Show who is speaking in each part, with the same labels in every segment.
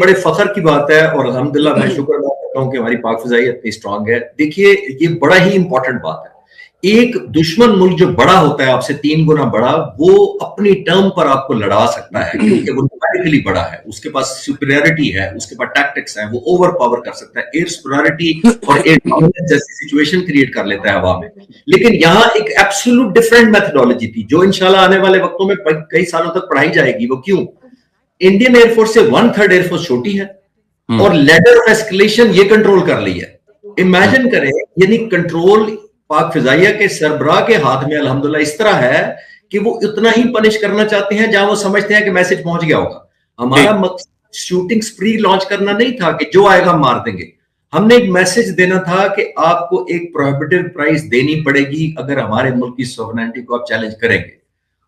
Speaker 1: بڑے فخر کی بات ہے اور الحمدللہ میں شکر ادا کرتا ہوں کہ ہماری پاک فضائی اتنی اسٹرانگ ہے. دیکھیے یہ بڑا ہی امپورٹنٹ بات ہے. ایک دشمن ملک جو بڑا ہوتا ہے آپ سے 3 گنا بڑا, وہ اپنی ٹرم پر آپ کو لڑا سکتا ہے کیونکہ وہ نومیریکلی بڑا ہے, اس کے پاس سپیریورٹی ہے, اس کے پاس ٹیکٹکس ہیں, وہ اوور پاور کر سکتا ہے, ایئر سپیریورٹی اور ایئر ڈومیننس جیسی سچویشن کریٹ کر لیتا ہے ہوا میں. لیکن یہاں ایک ایبسولوٹ ڈفرنٹ میتھڈولوجی تھی جو انشاءاللہ آنے والے وقتوں میں کئی سالوں تک پڑھائی جائے گی. وہ کیوں؟ انڈین ایئر فورس سے 1/3 ایئر فورس چھوٹی ہے اور لیڈر آف ایسکلیشن یہ کنٹرول کر لی ہے. امیجن کریں, یعنی کنٹرول پاک فضائیہ کے سربراہ کے ہاتھ میں الحمدللہ اس طرح ہے کہ وہ اتنا ہی پنش کرنا چاہتے ہیں جہاں وہ سمجھتے ہیں کہ میسج پہنچ گیا ہوگا. ہمارا مقصد شوٹنگ سپری لانچ کرنا نہیں تھا کہ جو آئے گا مار دیں گے. ہم نے ایک میسج دینا تھا کہ آپ کو ایک پروہیبٹیو پرائز دینی پڑے گی اگر ہمارے ملک کی سوورنٹی کو آپ چیلنج کریں گے.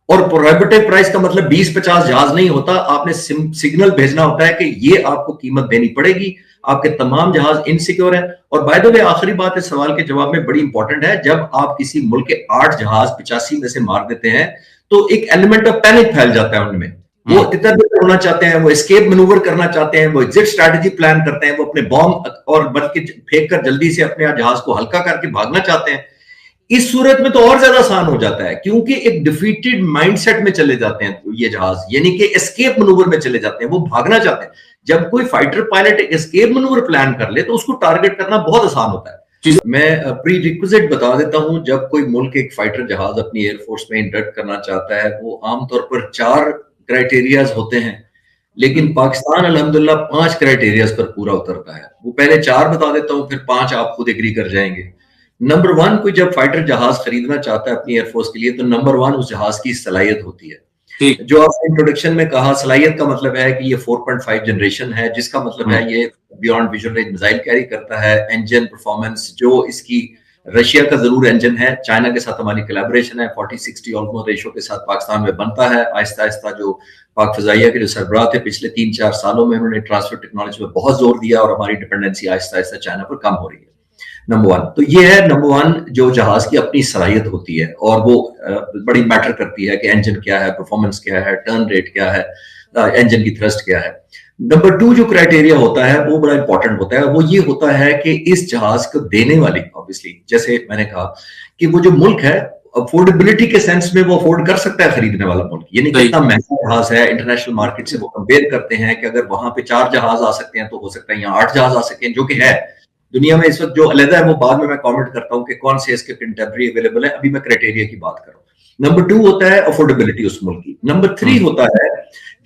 Speaker 1: اور پروہیبٹیو پرائز کا مطلب 20-50 جہاز نہیں ہوتا, آپ نے سگنل بھیجنا ہوتا ہے کہ یہ آپ کو قیمت دینی پڑے گی, آپ کے تمام جہاز انسیکیور ہیں. اور بائی دا وے آخری بات ہے سوال کے جواب میں بڑی امپورٹنٹ ہے, جب آپ کسی ملک کے 8 جہاز 85 میں سے مار دیتے ہیں تو ایک ایلیمنٹ آف پینک پھیل جاتا ہے ان میں. وہ ادھر ادھر ہونا چاہتے ہیں, وہ اسکیپ مینوور کرنا چاہتے ہیں, وہ ایگزٹ اسٹریٹجی پلان کرتے ہیں, وہ اپنے بام اور بلکہ پھینک کر جلدی سے اپنے جہاز کو ہلکا کر کے بھاگنا چاہتے ہیں. اس صورت میں تو اور زیادہ آسان ہو جاتا ہے کیونکہ ایک ڈیفیٹڈ مائنڈ سیٹ میں چلے جاتے ہیں یہ جہاز, یعنی کہ اسکیپ منور میں چلے جاتے ہیں, وہ بھاگنا چاہتے ہیں. جب کوئی فائٹر پائلٹ ایک اسکیپ منور پلان کر لے تو اس کو ٹارگٹ کرنا بہت آسان ہوتا ہے. میں پری ریکوزٹ بتا دیتا ہوں, جب کوئی ملک ایک فائٹر جہاز اپنی ایئر فورس میں انڈکٹ کرنا چاہتا ہے وہ عام طور پر 4 کرائٹیریاز ہوتے ہیں, لیکن پاکستان الحمدللہ 5 کرائٹیریاز پر پورا اترتا ہے. وہ پہلے 4 بتا دیتا ہوں, پھر 5 آپ خود ایگری کر جائیں گے. نمبر 1, کوئی جب فائٹر جہاز خریدنا چاہتا ہے اپنی ایئر فورس کے لیے تو نمبر 1 اس جہاز کی صلاحیت ہوتی ہے. جو آپ نے انٹروڈکشن میں کہا, صلاحیت کا مطلب ہے کہ یہ 4.5 جنریشن ہے, جس کا مطلب ہے یہ beyond vision range missile carry کرتا ہے. انجن پرفارمنس جو اس کی رشیا کا ضرور انجن ہے, چائنا کے ساتھ ہماری کلیبریشن ہے, 40-60 آلموسٹ ریشو کے ساتھ پاکستان میں بنتا ہے. آہستہ آہستہ جو پاک فضائیہ کے جو سربراہ تھے پچھلے 3-4 سالوں میں انہوں نے ٹرانسفر ٹیکنالوجی میں بہت زور دیا اور ہماری ڈپینڈنسی آہستہ آہستہ چائنا پر کم ہو رہی ہے. نمبر 1 تو یہ ہے, نمبر 1 جو جہاز کی اپنی صلاحیت ہوتی ہے اور وہ بڑی میٹر کرتی ہے کہ انجن کیا ہے, پرفارمنس کیا ہے, ٹرن ریٹ کیا ہے, انجن کی تھرسٹ کیا ہے. نمبر 2 جو کرائٹیریا ہوتا ہے وہ بڑا امپورٹنٹ ہوتا ہے, وہ یہ ہوتا ہے کہ اس جہاز کو دینے والی, obviously جیسے میں نے کہا کہ وہ جو ملک ہے افورڈیبلٹی کے سینس میں وہ افورڈ کر سکتا ہے خریدنے والا ملک, یعنی کتنا مہنگا جہاز ہے انٹرنیشنل مارکیٹ سے. وہ کمپیئر کرتے ہیں کہ اگر وہاں پہ 4 جہاز آ سکتے ہیں تو ہو سکتا ہے یہاں 8 جہاز آ سکتے ہیں, جو کہ ہے دنیا میں اس وقت جو علیحدہ ہے. وہ بعد میں کامنٹ کرتا ہوں کہ کون سے اس کے کنٹمپریری اویلیبل ہے, ابھی میں کرائٹیریا کی بات کروں. نمبر 2 ہوتا ہے افورڈیبلٹی اس ملک کی. نمبر 3 ہوتا ہے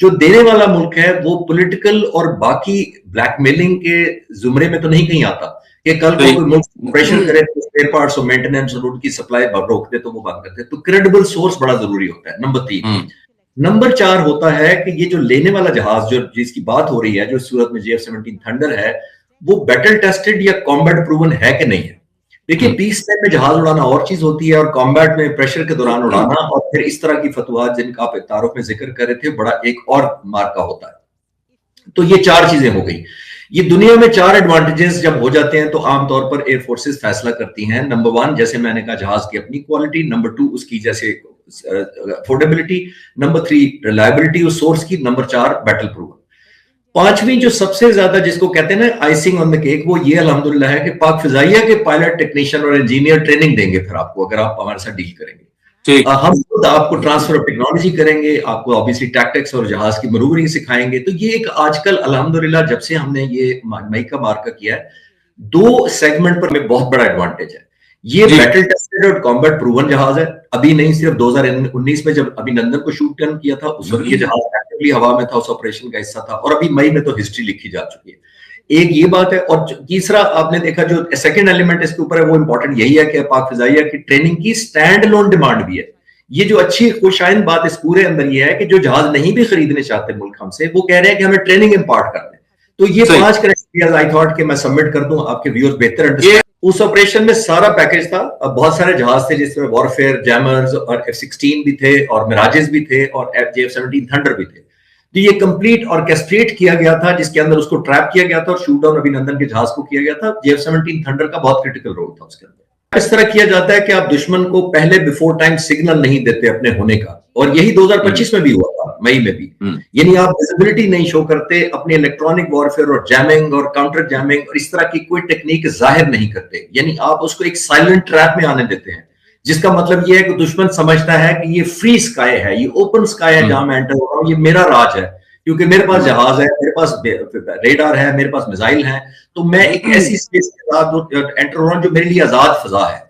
Speaker 1: جو دینے والا ملک ہے وہ پولیٹیکل اور باقی بلیک میلنگ کے زمرے میں تو نہیں کہیں آتا کہ کل کو کوئی ملک پریشر کرے تو اسپیئر پارٹس اور مینٹیننس اور ان کی سپلائی روک دے تو وہ بند کرتے. تو کریڈیبل سورس بڑا ضروری ہوتا ہے. نمبر 3. نمبر 4 ہوتا ہے کہ یہ جو لینے والا جہاز جو جس کی بات ہو رہی ہے, جو صورت میں JF-17 تھنڈر ہے, وہ بیٹل ٹیسٹڈ یا کامبیٹ پروون ہے کہ نہیں ہے. دیکھیے پیس ٹائم میں جہاز اڑانا اور چیز ہوتی ہے اور کامبیٹ میں پریشر کے دوران اڑانا اور پھر اس طرح کی فتوحات جن کا آپ تعارف میں ذکر کر رہے تھے بڑا ایک اور مارکا ہوتا ہے. تو یہ 4 چیزیں ہو گئی. یہ دنیا میں 4 ایڈوانٹیجز جب ہو جاتے ہیں تو عام طور پر ایئر فورسز فیصلہ کرتی ہیں. نمبر 1 جیسے میں نے کہا جہاز کی اپنی کوالٹی, نمبر 2 اس کی جیسے افورڈیبلٹی, نمبر 3 ریلائبلٹی اس سورس کی, نمبر 4 بیٹل پروون. 5ویں جو سب سے زیادہ جس کو کہتے ہیں نا آئسنگ آن دا کیک, وہ یہ الحمدللہ ہے کہ پاک فضائیہ کے پائلٹ, ٹیکنیشین اور انجینئر ٹریننگ دیں گے پھر آپ کو, اگر آپ ہمارے ساتھ ڈیل کریں گے. ہم خود آپ کو ٹرانسفر آف ٹیکنالوجی کریں گے, آپ کو obviously ٹیکٹکس اور جہاز کی منوورنگ سکھائیں گے. تو یہ ایک آج کل الحمدللہ جب سے ہم نے یہ مئی کا مارکا کیا ہے, 2 سیگمنٹ پر ہمیں بہت بڑا ایڈوانٹیج ہے. یہ بیٹل ٹیسٹڈ اور کامبیٹ پروون جہاز ہے. ابھی نہیں, صرف 2019 میں جب ابھی لندن کو شوٹ ڈن کیا تھا اس وقت یہ جہاز ایکٹیولی ہوا میں تھا, اس آپریشن کا حصہ تھا, اور ابھی مئی میں تو ہسٹری لکھی جا چکی ہے. ایک یہ بات ہے. اور تیسرا آپ نے دیکھا جو سیکنڈ ایلیمنٹ اس کے اوپر ہے وہ امپورٹنٹ یہی ہے کہ پاک فضائیہ کی ٹریننگ کی سٹینڈ لون ڈیمانڈ بھی ہے. یہ جو اچھی خوشائند بات اس پورے اندر یہ ہے کہ جو جہاز نہیں بھی خریدنے چاہتے ملک ہم سے, وہ کہہ رہے ہیں کہ ہمیں ٹریننگ امپارٹ کر دیں. تو یہ 5 کرائٹیریاز آئی تھاٹ کہ میں سبمٹ کر دوں, آپ کے ویورز بہتر انڈرسٹینڈ. اس آپریشن میں سارا پیکج تھا, بہت سارے جہاز تھے جس میں وارفیئر, جیمرز اور F-16 بھی تھے اور میراجز بھی تھے اور JF-17 تھنڈر بھی تھے. تو یہ کمپلیٹ آرکیسٹریٹ کیا گیا تھا جس کے اندر اس کو ٹریپ کیا گیا تھا اور شوٹ ڈاؤن ابھی لندن کے جہاز کو کیا گیا تھا. JF-17 تھنڈر کا بہت کرٹیکل رول تھا اس کے اندر. اس طرح کیا جاتا ہے کہ آپ دشمن کو پہلے بیفور ٹائم سگنل نہیں دیتے اپنے ہونے کا, اور یہی 2025 میں بھی ہوا تھا. मई में भी। यानी आप विजिबिलिटी नहीं शो करते, अपने इलेक्ट्रॉनिक वॉरफेयर और जैमिंग और काउंटर जैमिंग और इस तरह की कोई टेक्निक जाहिर नहीं करते, यानी आप उसको एक साइलेंट ट्रैप में आने देते हैं, जिसका मतलब ये है कि दुश्मन समझता है कि ये फ्री स्काई है, ये ओपन स्काई है जहां मैं एंटर हो रहा हूं, ये मेरा राज है, क्योंकि मेरे पास जहाज है, मेरे पास रेडार है, मेरे पास मिसाइल है, तो मैं एक ऐसी स्पेस के साथ एंटर हो रहा हूं जो मेरे लिए आजाद फजा है।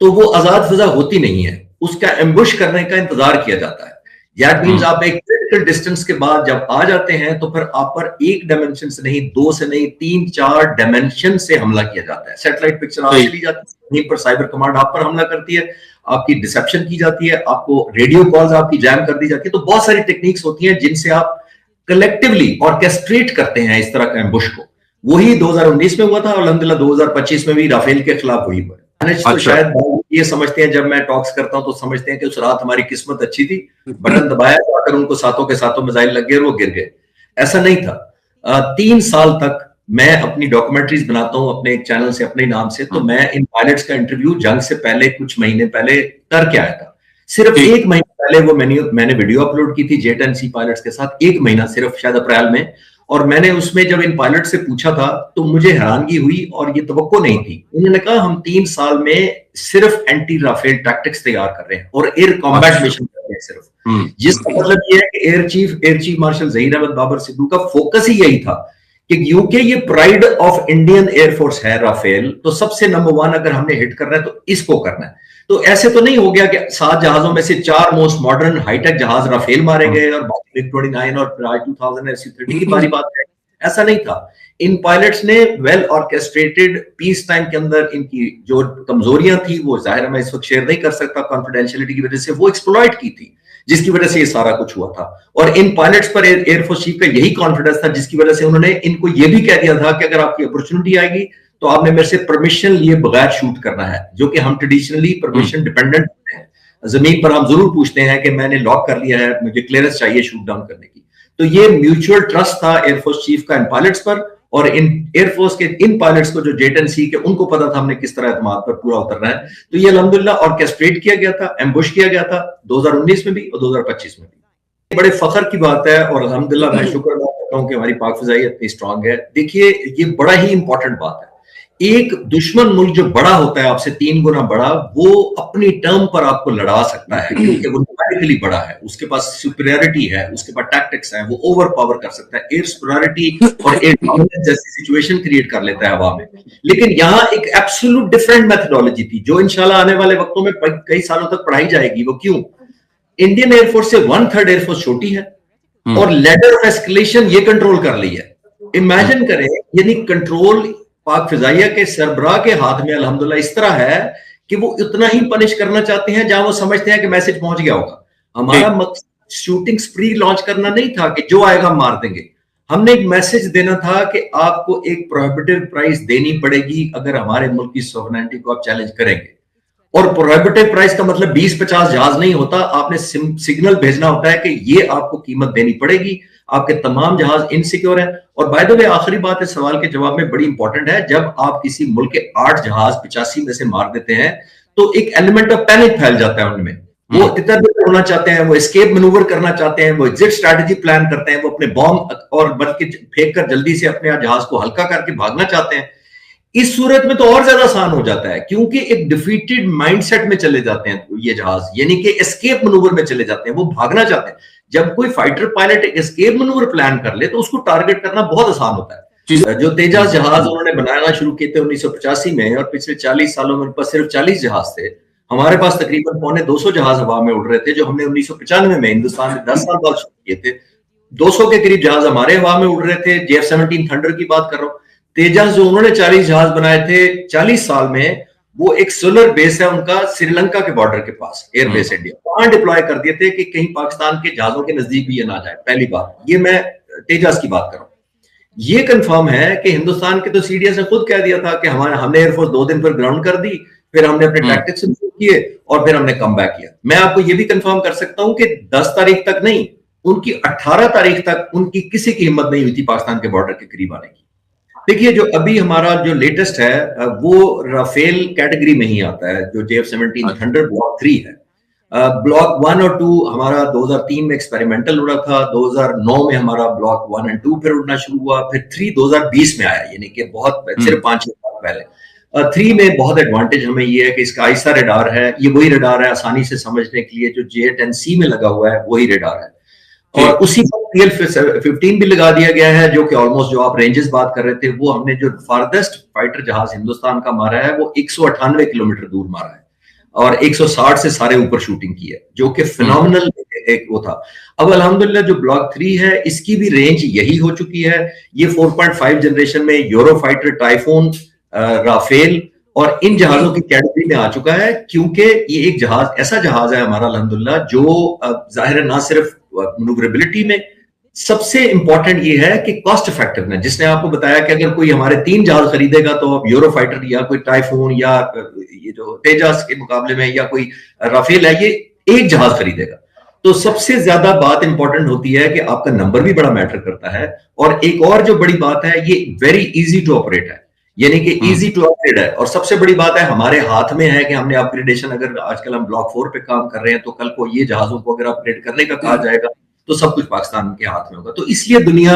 Speaker 1: तो वो आजाद फजा होती नहीं है, उसका एम्बुश करने का इंतजार किया जाता है। दैट मींस आप एक क्रिटिकल डिस्टेंस के बाद जब आ जाते हैं तो फिर आप पर एक डायमेंशन से नहीं, दो से नहीं, 3-4 डायमेंशन से हमला किया जाता है। सैटेलाइट पिक्चर आपसे ली जाती है, वहीं पर साइबर कमांड आप पर हमला करती है, आपकी डिसेप्शन की जाती है, आपको रेडियो कॉल्स आपकी जैम कर दी जाती है। तो बहुत सारी टेक्निक्स होती हैं जिनसे आप कलेक्टिवली ऑर्केस्ट्रेट करते हैं इस तरह का एम्बुश को। वही 2019 में हुआ था और अल्हम्दुलिल्लाह 2025 में भी राफेल के खिलाफ हुई हुआ है। तो शायद ये समझते हैं, जब मैं टॉक्स करता हूं तो समझते हैं कि उस रात हमारी किस्मत अच्छी थी, बटन दबाया तो आकर उनको सातों के सातों मिसाइल लग गए और वो गिर गए। ऐसा नहीं था। 3 साल तक मैं अपनी डॉक्यूमेंट्रीज बनाता हूं अपने एक चैनल से, अपने नाम से, तो मैं इन पायलट्स का इंटरव्यू जंग से पहले कुछ महीने पहले करके आया था। सिर्फ 1 महीने पहले वो मैंने वीडियो अपलोड की थी J-10C पायलट्स के साथ, 1 महीना सिर्फ, शायद अप्रैल में। और मैंने उसमें जब इन पायलट से पूछा था तो मुझे हैरानगी हुई और ये तवक्को नहीं थी। उन्होंने कहा हम 3 साल में सिर्फ एंटी राफेल टैक्टिक्स तैयार कर रहे हैं और एयर कॉम्बैट मिशन कर रहे हैं सिर्फ, जिसका मतलब ये है कि air chief marshal Zaheer Ahmed Babar Sidhu का फोकस ही यही था कि यूके ये प्राइड ऑफ इंडियन एयरफोर्स है राफेल, तो सबसे नंबर 1 अगर हमने हिट करना है तो इसको करना है। तो ऐसे तो नहीं हो गया कि 7 जहाजों में से 4 मोस्ट मॉडर्न हाईटेक जहाज राफेल मारे गए और बाकी MiG-29 और 2000 SU-30 की बारी बात है। ऐसा नहीं था। इन पायलट्स ने वेल ऑर्केस्ट्रेटेड पीस टाइम के अंदर इनकी जो कमजोरियां थी वो जाहिर मैं इस वक्त शेयर नहीं कर सकता कॉन्फिडेंशियलिटी की वजह से, वो एक्सप्लॉइट की थी, जिसकी वजह से ये सारा कुछ हुआ था। और इन पायलट्स पर एयरफोर्स चीफ का यही कॉन्फिडेंस था, जिसकी वजह से उन्होंने इनको ये भी कह दिया था कि अगर आपकी अपॉर्चुनिटी आएगी तो आपने मेरे से परमिशन लिए बगैर शूट करना है, जो कि हम ट्रेडिशनली परमिशन डिपेंडेंट हैं। जमीन पर हम जरूर पूछते हैं कि मैंने लॉक कर लिया है, मुझे क्लियरेंस चाहिए शूट डाउन करने की। तो ये म्यूचुअल ट्रस्ट था एयरफोर्स चीफ का इन पायलट्स पर, और इन एयरफोर्स के इन पायलट्स को जो J-10C के, उनको पता था हमने किस तरह एतमाद पर पूरा उतरना है। तो ये अल्हम्दुलिल्लाह ऑर्केस्ट्रेट किया गया था, एम्बुश किया गया था 2019 में भी और 2025 में भी। बड़े फख्र की बात है और अल्हम्दुलिल्लाह मैं शुक्र अदा करता हूं कि हमारी पाक फ़िज़ाई इतनी स्ट्रांग है। देखिए ये बड़ा ही इंपॉर्टेंट बात है। एक दुश्मन मुल्क जो बड़ा होता है, आपसे 3 गुना बड़ा, वो अपनी टर्म पर आपको लड़ा सकता है क्योंकि वो न्यूमेरिकली बड़ा है, उसके पास सुपीरियरिटी है, उसके पास टैक्टिक्स है, वो ओवर पावर कर सकता है, एयर सुपीरियरिटी और एयर डोमिनेंस जैसी सिचुएशन क्रिएट कर लेता है हवा में। लेकिन यहाँ एक एब्सोल्यूट डिफरेंट मेथोडोलॉजी थी जो इंशाल्लाह आने वाले वक्तों में कई सालों तक पढ़ाई जाएगी। वो क्यों? इंडियन एयरफोर्स से 1/3 एयरफोर्स छोटी है और लेडर ऑफ एस्केलेशन ये कंट्रोल कर ली है। इमेजिन करें, यानी कंट्रोल पाक फिजाइया के सरबराह के हाथ में अल्हम्दुलिल्लाह इस तरह है कि वो इतना ही पनिश करना चाहते हैं जहां वो समझते हैं कि मैसेज पहुंच गया होगा। हमारा मकसद शूटिंग स्प्री लॉन्च करना नहीं था कि जो आएगा हम मार देंगे। हमने एक मैसेज देना था कि आपको एक प्रोहिबिटिव प्राइस देनी पड़ेगी अगर हमारे मुल्क की सॉवरेनिटी को आप चैलेंज करेंगे। और प्रोहिबिटिव प्राइस का मतलब 20-50 जहाज नहीं होता, आपने सिग्नल भेजना होता है कि ये आपको कीमत देनी पड़ेगी, आपके तमाम जहाज इनसिक्योर हैं। और बाय द वे आखिरी बात इस सवाल के जवाब में बड़ी इंपॉर्टेंट है, जब आप किसी मुल्क के 8 जहाज 85 में से मार देते हैं तो एक एलिमेंट ऑफ पैनिक फैल जाता है उनमें। वो इधर होना चाहते हैं, वो एस्केप मैनूवर करना चाहते हैं, वो एग्जिट स्ट्रैटेजी प्लान करते हैं, वो अपने बॉम्ब और बल्कि फेंक कर जल्दी से अपने जहाज को हल्का करके भागना चाहते हैं। इस सूरत में तो और ज्यादा आसान हो जाता है क्योंकि एक डिफीटेड माइंडसेट में चले जाते हैं ये जहाज, यानी कि एस्केप मैनूवर में चले जाते हैं, वो भागना चाहते हैं। जब कोई फाइटर पायलट एक एस्केप मैनूवर प्लान कर ले तो उसको टारगेट करना बहुत आसान होता है। जो तेजास जहाज उन्होंने बनाना शुरू किए थे 1985 में, और पिछले 40 सालों में उनके पास सिर्फ 40 जहाज थे। हमारे पास तकरीबन 250 जहाज हवा में उड़ रहे थे, जो हमने 1995 में हिंदुस्तान में 10 साल बाद शुरू किए थे। 200 के करीब जहाज हमारे हवा में उड़ रहे थे। JF-17 थंडर की बात कर रहा हूँ। तेजस जो उन्होंने 40 जहाज बनाए थे 40 साल में, वो एक सोलर बेस है उनका श्रीलंका के बॉर्डर के पास, एयर बेस इंडिया, वहां डिप्लॉय कर दिए थे कि कहीं पाकिस्तान के जहाजों के नजदीक भी ये ना जाए। पहली बात, ये मैं तेजस की बात कर रहा हूं। ये कंफर्म है कि हिंदुस्तान के तो CDS ने खुद कह दिया था कि हमने एयरफोर्स 2 दिन पर ग्राउंड कर दी, फिर हमने अपने टैक्टिक्स इंप्रूव किए और फिर हमने कम बैक किया। मैं आपको ये भी कंफर्म कर सकता हूं कि 10 तारीख तक नहीं, उनकी 18 तारीख तक उनकी किसी की हिम्मत नहीं हुई थी पाकिस्तान के बॉर्डर के करीब आने की। देखिए, जो अभी हमारा जो लेटेस्ट है वो राफेल कैटेगरी में ही आता है, जो JF-17 थंडर ब्लॉक 3 है। ब्लॉक 1 और 2 हमारा 2003 में एक्सपेरिमेंटल उड़ा था, 2009 में हमारा ब्लॉक 1 एंड 2 फिर उड़ना शुरू हुआ, फिर 3 2020 में आया, यानी कि बहुत सिर्फ 5-6 साल पहले। 3 में बहुत एडवांटेज हमें ये है कि इसका आइसा रडार है, ये वही रडार है आसानी से समझने के लिए जो J10C में लगा हुआ है, वही रडार है। और उसी पर PL-15 भी लगा दिया गया है, जो कि ऑलमोस्ट जो आप रेंजेस बात कर रहे थे, वो हमने जो फारदेस्ट फाइटर जहाज हिंदुस्तान का मारा है वो 198 किलोमीटर दूर मारा है और 160 से सारे ऊपर शूटिंग की है, जो कि फिनोमिनल एक वो था। अब अल्हम्दुलिल्लाह जो ब्लॉक 3 है इसकी भी रेंज यही हो चुकी है। ये 4.5 जनरेशन में यूरो फाइटर, टाइफून, राफेल और इन जहाजों की कैटेगरी में आ चुका है, क्योंकि ये एक जहाज ऐसा जहाज है हमारा अल्हम्दुलिल्लाह जो जाहिर है ना सिर्फ मैन्यूवरेबिलिटी में, सबसे इंपॉर्टेंट ये है कि कॉस्ट इफेक्टिवनेस, जिसने आपको बताया कि अगर कोई हमारे 3 जहाज खरीदेगा तो अब यूरो फाइटर या कोई टाइफून या ये जो तेजस के मुकाबले में या कोई राफेल है, ये एक जहाज खरीदेगा। तो सबसे ज्यादा बात इंपॉर्टेंट होती है कि आपका नंबर भी बड़ा मैटर करता है, और एक और जो बड़ी बात है, ये वेरी इजी टू ऑपरेट है, यानी कि इजी टू अपग्रेड है। और सबसे बड़ी बात है हमारे हाथ में है कि हमने अपग्रेडेशन, अगर आजकल हम ब्लॉक 4 पे काम कर रहे हैं तो कल को ये जहाजों को अगर अपग्रेड करने का कहा जाएगा तो सब कुछ पाकिस्तान के हाथ में होगा। तो इसलिए दुनिया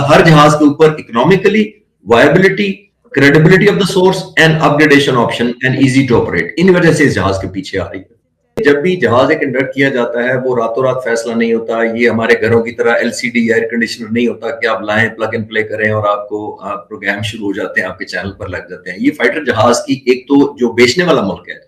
Speaker 1: हर जहाज के ऊपर economically viability, credibility of the source and upgradation option and easy to operate, इन वजह से इस जहाज के पीछे आ रही है। जब भी जहाज एक इंडक्ट किया जाता है वो रातों रात फैसला नहीं होता। ये हमारे घरों की तरह LCD एयर कंडीशनर नहीं होता कि आप लाएं, प्लग एंड प्ले करें और आपको प्रोग्राम शुरू हो जाते हैं, आपके चैनल पर लग जाते हैं। ये फाइटर जहाज की एक तो जो बेचने वाला मुल्क है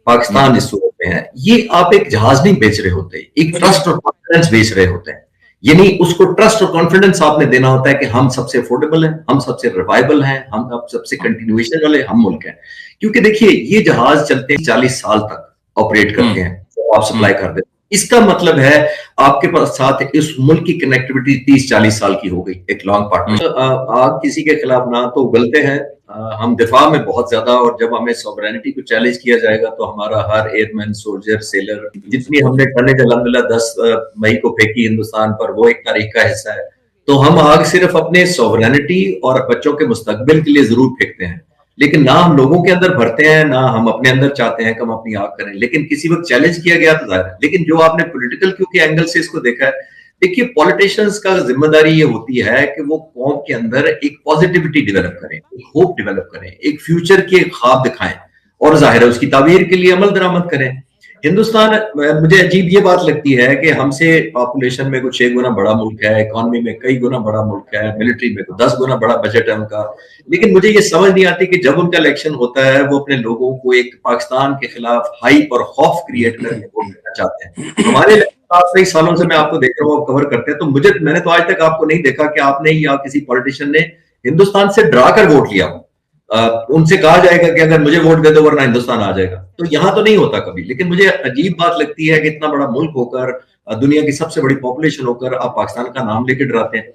Speaker 1: पाकिस्तान इस सूरत में है, ये आप एक जहाज नहीं बेच रहे होते, एक ट्रस्ट और कॉन्फिडेंस बेच रहे होते हैं। यानी उसको ट्रस्ट और कॉन्फिडेंस आपने देना होता है कि हम सबसे अफोर्डेबल हैं, हम सबसे रिवाइबल हैं, हम सबसे कंटिन्यूएशन वाले हम मुल्क हैं। क्योंकि देखिए ये जहाज चलते हैं 40 साल तक ऑपरेट करते हैं, तो आप सप्लाई कर देते हैं, इसका मतलब है आपके पास साथ इस मुल्क की कनेक्टिविटी 30-40 साल की हो गई, एक लॉन्ग पार्टनरशिप। आग किसी के खिलाफ ना तो उगलते हैं, हम दिफा में बहुत ज्यादा, और जब हमें सॉवरेनिटी को चैलेंज किया जाएगा तो हमारा हर एयरमैन, सोल्जर, सेलर, जितनी हमने टनेज अल्हम्दुलिल्लाह 10 मई को फेंकी हिंदुस्तान पर, वो एक तारीख का हिस्सा है। तो हम आग सिर्फ अपने सॉवरेनिटी और बच्चों के मुस्तकबिल के लिए जरूर फेंकते हैं, लेकिन ना हम लोगों के अंदर भरते हैं, ना हम अपने अंदर चाहते हैं कि हम अपनी आग करें। लेकिन किसी वक्त चैलेंज किया गया तो जाहिर है। लेकिन जो आपने पॉलिटिकल क्यों के एंगल से इसको देखा है, देखिए पॉलिटिशियंस का जिम्मेदारी ये होती है कि वो कौम के अंदर एक पॉजिटिविटी डेवलप करें, एक होप डेवलप करें, एक फ्यूचर के ख्वाब दिखाएं, और जाहिर है उसकी ताबीर के लिए अमल दरामद करें। हिंदुस्तान, मुझे अजीब ये बात लगती है कि हमसे पॉपुलेशन में कुछ 6 गुना बड़ा मुल्क है, इकोनॉमी में कई गुना बड़ा मुल्क है, मिलिट्री में 10 गुना बड़ा बजट है उनका, लेकिन मुझे ये समझ नहीं आती कि जब उनका इलेक्शन होता है वो अपने लोगों को एक पाकिस्तान के खिलाफ हाइप और खौफ क्रिएट करने को चाहते हैं। हमारे कई सालों से मैं आपको देख रहा हूँ, आप कवर करते हैं, तो मैंने तो आज तक आपको नहीं देखा कि आपने या किसी पॉलिटिशियन ने हिंदुस्तान से डरा कर वोट लिया हो। उनसे कहा जाएगा कि अगर मुझे वोट दे दो वरना हिंदुस्तान आ जाएगा, तो यहां तो नहीं होता कभी। लेकिन मुझे अजीब बात लगती है कि इतना बड़ा मुल्क होकर, दुनिया की सबसे बड़ी पॉपुलेशन होकर, आप पाकिस्तान का नाम लेकर डराते हैं।